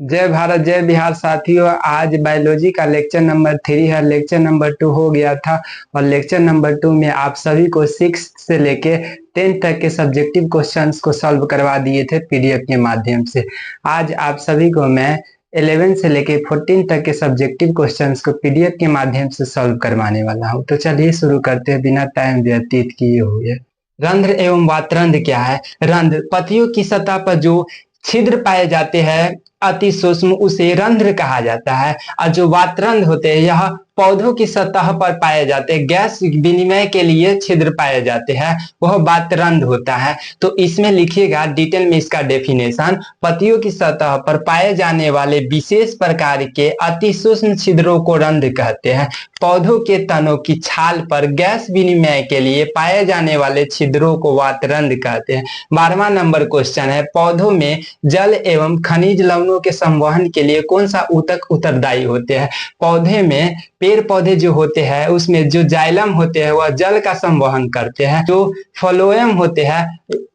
जय भारत जय बिहार साथियों। आज बायोलॉजी का लेक्चर नंबर 3 है। लेक्चर नंबर 2 हो गया था और लेक्चर नंबर 2 में आप सभी को 6 से लेके 10 तक के सब्जेक्टिव क्वेश्चंस को सॉल्व करवा दिए थे पीडीएफ के माध्यम से। आज आप सभी को मैं 11 से लेके 14 तक के सब्जेक्टिव क्वेश्चंस को पीडीएफ के माध्यम से सॉल्व करवाने वाला हूँ। तो चलिए शुरू करते हैं बिना टाइम व्यतीत किए हुए। रंध्र एवं वातरंध्र क्या है? रंध्र पत्तियों की सतह पर जो छिद्र पाए जाते हैं अति सूक्ष्म, उसे रंध्र कहा जाता है। और जो वातरंध्र होते हैं यह पौधों की सतह पर पाए जाते हैं, गैस विनिमय के लिए छिद्र पाए जाते हैं, वह वातरंध्र होता है। तो इसमें लिखिएगा डिटेल में इसका डेफिनेशन। पत्तियों की सतह पर पाए जाने वाले विशेष प्रकार के अति सूक्ष्म छिद्रों को रंध्र कहते हैं। पौधों के तनों की छाल पर गैस विनिमय के लिए पाए जाने वाले छिद्रों को वातरंध्र कहते हैं। 12वां नंबर क्वेश्चन है, पौधों में जल एवं खनिज लवणों के संवहन के लिए कौन सा ऊतक उत्तरदायी होते हैं? पौधे में पेड़ पौधे जो होते हैं उसमें जो जाइलम होते हैं वह जल का संवहन करते हैं, जो फ्लोएम होते हैं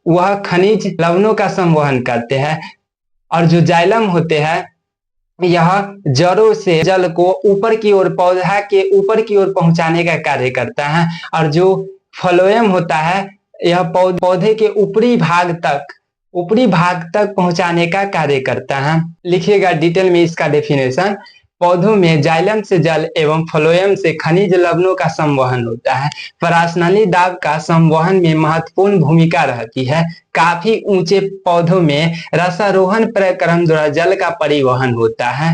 वह खनिज लवणों का संवहन करते हैं, और जो जाइलम होते हैं यह जड़ों से जल को ऊपर की ओर, पौधा के ऊपर की ओर पहुंचाने का कार्य करता है। और जो फ्लोएम होता है यह पौधे के ऊपरी भाग तक पहुंचाने का कार्य करता है। लिखिएगा डिटेल में इसका डेफिनेशन। पौधों में जाइलम से जल एवं फ्लोएम से खनिज लवणों का संवहन होता है। परासनली दाब का संवहन में महत्वपूर्ण भूमिका रहती है। काफी ऊंचे पौधों में रसारोहण प्रक्रम द्वारा जल का परिवहन होता है।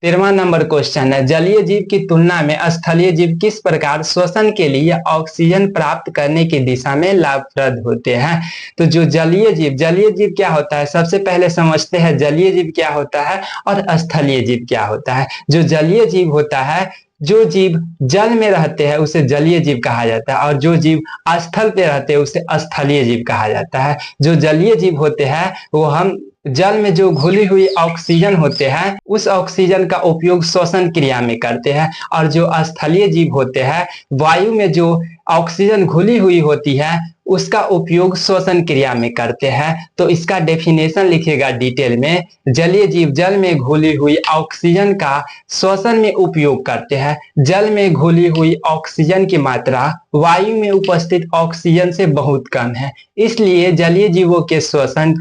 13वां नंबर क्वेश्चन है, जलीय जीव की तुलना में स्थलीय जीव किस प्रकार श्वसन के लिए ऑक्सीजन प्राप्त करने की दिशा में लाभप्रद होते हैं? तो जो जलीय जीव क्या होता है, सबसे पहले समझते हैं जलीय जीव क्या होता है और स्थलीय जीव क्या होता है। जो जलीय जीव होता है, जो जीव जल में रहते हैं उसे जलीय जीव कहा जाता है, और जो जीव स्थल पे रहते हैं उसे स्थलीय जीव कहा जाता है। जो जलीय जीव होते हैं वो हम जल में जो घुली हुई ऑक्सीजन होते हैं उस ऑक्सीजन का उपयोग श्वसन क्रिया में करते हैं, और जो स्थलीय जीव होते हैं वायु में जो ऑक्सीजन घुली हुई होती है उसका उपयोग श्वसन क्रिया में करते हैं। तो इसका डेफिनेशन लिखिएगा डिटेल में। जलीय जीव जल में घुली हुई ऑक्सीजन का श्वसन में उपयोग करते हैं। जल में घुली हुई ऑक्सीजन की मात्रा वायु में उपस्थित ऑक्सीजन से बहुत कम है, इसलिए जलीय जीवों के श्वसन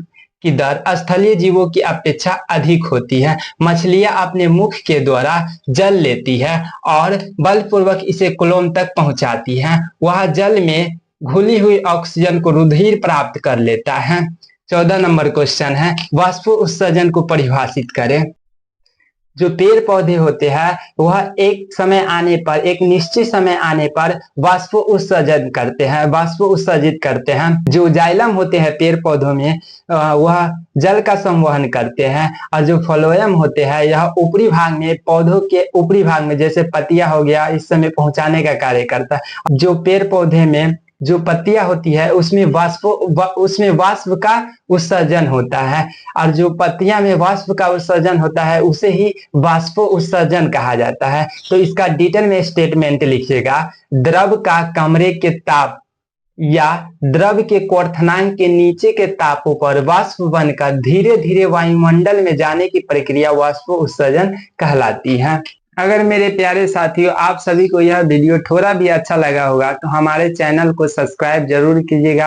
की दर स्थलीय जीवों की अपेक्षा अधिक होती है। मछलियां अपने मुख के द्वारा जल लेती है और बलपूर्वक इसे कोलोन तक पहुंचाती है। वह जल में घुली हुई ऑक्सीजन को रुधिर प्राप्त कर लेता है। 14 नंबर क्वेश्चन है, वाष्प उत्सर्जन को परिभाषित करें। जो पेड़ पौधे होते हैं वह एक निश्चित समय आने पर वाष्प उत्सर्जित करते हैं। जो जाइलम होते हैं पेड़ पौधों में वह जल का संवहन करते हैं, और जो फ्लोएम होते हैं यह ऊपरी भाग में, पौधों के ऊपरी भाग में जैसे पत्तियां हो गया इस समय पहुंचाने का कार्य करता है। जो पेड़ पौधे में जो पत्तियां होती है उसमें वाष्प का उत्सर्जन होता है, और जो पत्तियां में वाष्प का उत्सर्जन होता है उसे ही वाष्प उत्सर्जन कहा जाता है। तो इसका डिटेल में स्टेटमेंट लिखिएगा। द्रव का कमरे के ताप या द्रव के क्वथनांक के नीचे के तापों पर वाष्प बनकर धीरे धीरे वायुमंडल में जाने की प्रक्रिया वाष्प उत्सर्जन कहलाती है। अगर मेरे प्यारे साथियों आप सभी को यह वीडियो थोड़ा भी अच्छा लगा होगा तो हमारे चैनल को सब्सक्राइब जरूर कीजिएगा।